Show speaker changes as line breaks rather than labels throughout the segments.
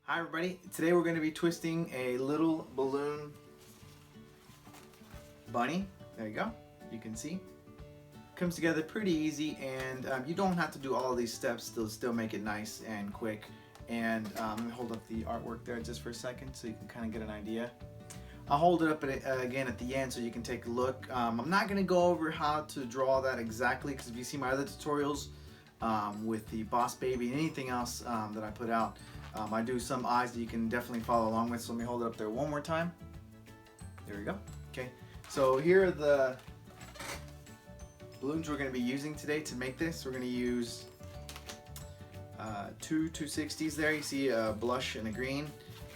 Hi everybody, today we're going to be twisting a little balloon bunny. There you go, you can see. Comes together pretty easy, and you don't have to do all of these steps to still make it nice and quick. And let me hold up the artwork there just for a second so you can kind of get an idea. I'll hold it up again at the end so you can take a look. I'm not going to go over how to draw that exactly, because if you see my other tutorials with the Boss Baby and anything else that I put out, I do some eyes that you can definitely follow along with. So let me hold it up there one more time. There we go. Okay, so here are the balloons we're going to be using today to make this. We're going to use two 260s there. You see a blush and a green.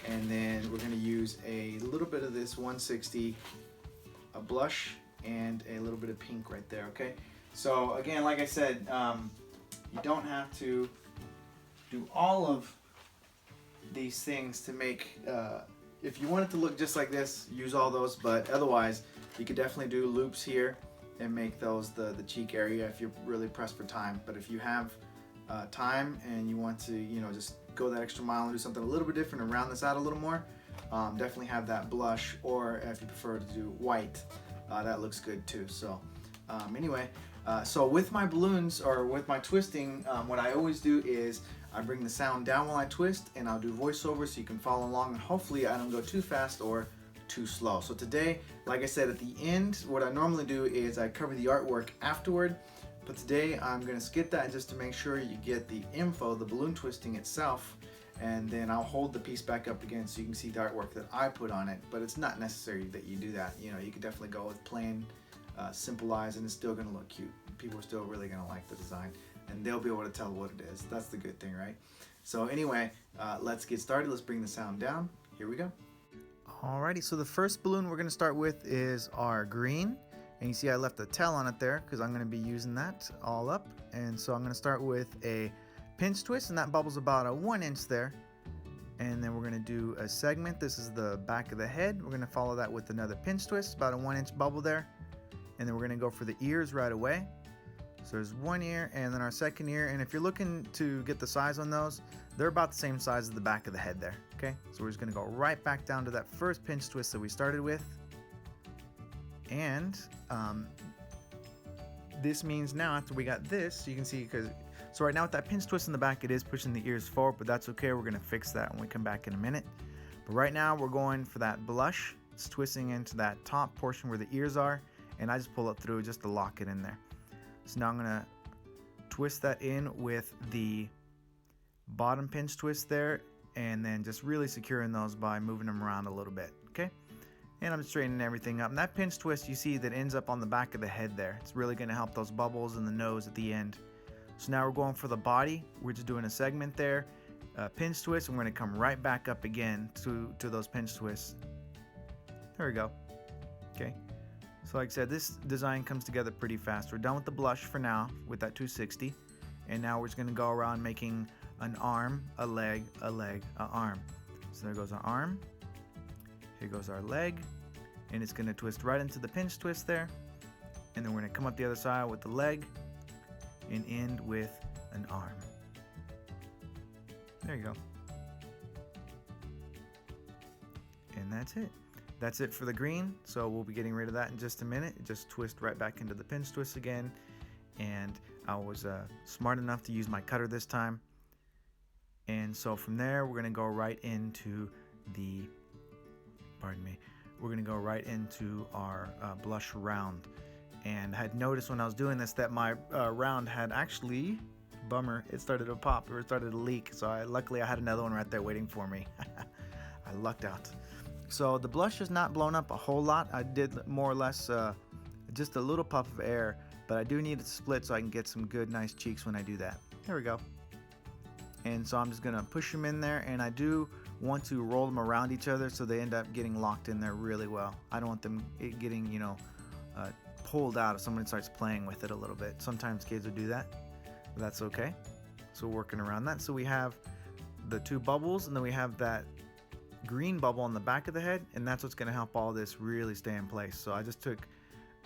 And then we're going to use a little bit of this 160, a blush, and a little bit of pink right there, okay? So again, like I said, you don't have to do all of these things to make, if you want it to look just like this, use all those, but otherwise, you could definitely do loops here and make those the cheek area if you're really pressed for time. But if you have time and you want to, just go that extra mile and do something a little bit different and round this out a little more, definitely have that blush, or if you prefer to do white, that looks good too. So anyway, so with my balloons, or with my twisting, what I always do is I bring the sound down while I twist, and I'll do voiceover so you can follow along, and hopefully I don't go too fast or too slow. So today, like I said, at the end, what I normally do is I cover the artwork afterward. But today I'm going to skip that just to make sure you get the info, the balloon twisting itself, and then I'll hold the piece back up again so you can see the artwork that I put on it. But it's not necessary that you do that. You could definitely go with plain, simple eyes, and it's still going to look cute. People are still really going to like the design, and they'll be able to tell what it is. That's the good thing, right? So anyway, let's get started. Let's bring the sound down. Here we go. Alrighty, so the first balloon we're going to start with is our green. And you see I left a tail on it there because I'm going to be using that all up. And so I'm going to start with a pinch twist, and that bubble's about a 1 inch there. And then we're going to do a segment. This is the back of the head. We're going to follow that with another pinch twist, about a 1 inch bubble there. And then we're going to go for the ears right away. So there's one ear and then our second ear. And if you're looking to get the size on those, they're about the same size as the back of the head there. Okay, so we're just going to go right back down to that first pinch twist that we started with. And this means now after we got this, you can see, so right now with that pinch twist in the back, it is pushing the ears forward, but that's okay. We're going to fix that when we come back in a minute. But right now we're going for that blush. It's twisting into that top portion where the ears are, and I just pull it through just to lock it in there. So now I'm going to twist that in with the bottom pinch twist there, and then just really securing those by moving them around a little bit, okay? And I'm straightening everything up. And that pinch twist you see that ends up on the back of the head there. It's really going to help those bubbles in the nose at the end. So now we're going for the body. We're just doing a segment there. Pinch twist, and we're going to come right back up again to those pinch twists. There we go. Okay. So like I said, this design comes together pretty fast. We're done with the blush for now with that 260. And now we're just going to go around making an arm, a leg, an arm. So there goes our arm. Here goes our leg, and it's going to twist right into the pinch twist there, and then we're going to come up the other side with the leg and end with an arm. There you go. And that's it. That's it for the green, so we'll be getting rid of that in just a minute. Just twist right back into the pinch twist again, and I was smart enough to use my cutter this time. And so from there, we're going to go right into the we're going to go right into our blush round. And I had noticed when I was doing this that my round had actually, bummer, it started to pop, or it started to leak. So luckily I had another one right there waiting for me. I lucked out. So the blush is not blown up a whole lot. I did more or less just a little puff of air, but I do need it to split so I can get some good nice cheeks when I do that. There we go. And so I'm just going to push them in there, and I do want to roll them around each other so they end up getting locked in there really well. I don't want them getting, pulled out if someone starts playing with it a little bit. Sometimes kids will do that, but that's okay. So working around that. So we have the two bubbles, and then we have that green bubble on the back of the head, and that's what's going to help all this really stay in place. So I just took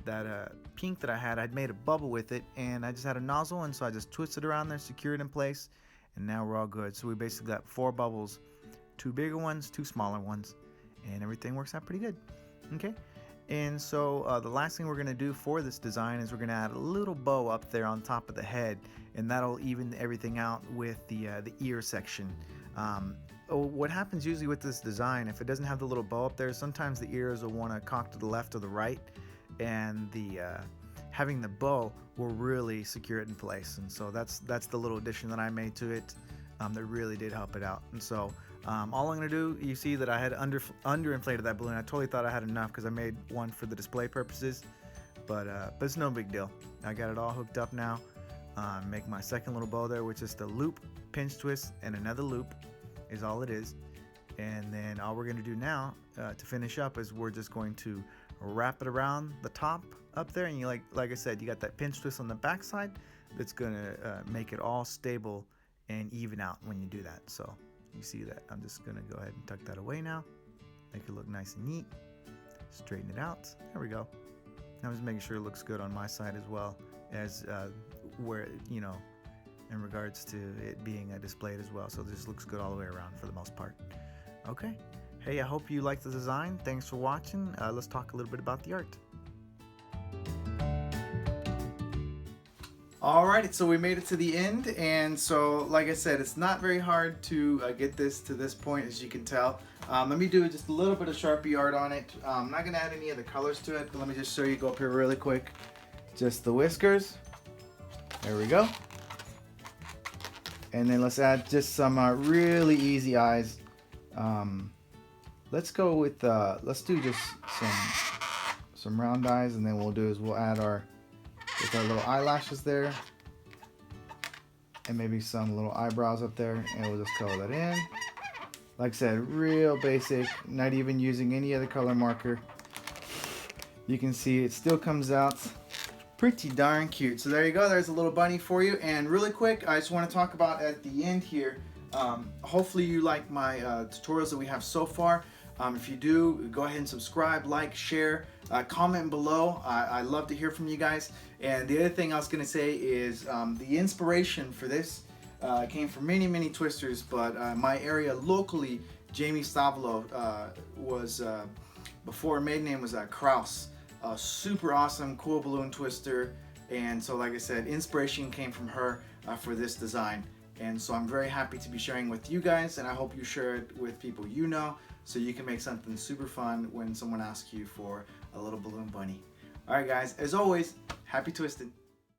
that pink that I had, I'd made a bubble with it, and I just had a nozzle, and so I just twisted around there, secured it in place, and now we're all good. So we basically got 4 bubbles
2 bigger ones, 2 smaller ones, and everything works out pretty good. Okay, and so the last thing we're going to do for this design is we're going to add a little bow up there on top of the head, and that'll even everything out with the ear section. What happens usually with this design, if it doesn't have the little bow up there, sometimes the ears will want to cock to the left or the right, and having the bow will really secure it in place. And so that's the little addition that I made to it that really did help it out. And so all I'm going to do, you see that I had underinflated that balloon. I totally thought I had enough because I made one for the display purposes, but it's no big deal. I got it all hooked up now. Make my second little bow there, which is the loop, pinch twist, and another loop is all it is. And then all we're going to do now to finish up is we're just going to wrap it around the top up there, and you like I said, you got that pinch twist on the back side that's going to make it all stable and even out when you do that. So you see that I'm just going to go ahead and tuck that away now, make it look nice and neat, straighten it out. There we go. I'm just making sure it looks good on my side as well as where, you know, in regards to it being displayed as well. So this looks good all the way around for the most part. Okay, hey, I hope you liked the design. Thanks for watching. Let's talk a little bit about the art.
Alright, so we made it to the end, and so like I said, it's not very hard to get this to this point, as you can tell. Let me do just a little bit of Sharpie art on it. I'm not going to add any other colors to it, but let me just show you, go up here really quick. Just the whiskers. There we go. And then let's add just some really easy eyes. Let's go with, let's do just some round eyes, and then we'll add our little eyelashes there, and maybe some little eyebrows up there, and we'll just color that in. Like I said, real basic, not even using any other color marker. You can see it still comes out pretty darn cute. So there you go, there's a little bunny for you. And really quick, I just want to talk about at the end here, hopefully you like my tutorials that we have so far. If you do, go ahead and subscribe, like, share, comment below. I love to hear from you guys. And the other thing I was going to say is the inspiration for this came from many twisters, but my area locally, Jamie Stavlo was, before her maiden name was Kraus. Super awesome, cool balloon twister. And so like I said, inspiration came from her for this design. And so I'm very happy to be sharing with you guys, and I hope you share it with people you know, so you can make something super fun when someone asks you for a little balloon bunny. Alright guys, as always, happy twisting.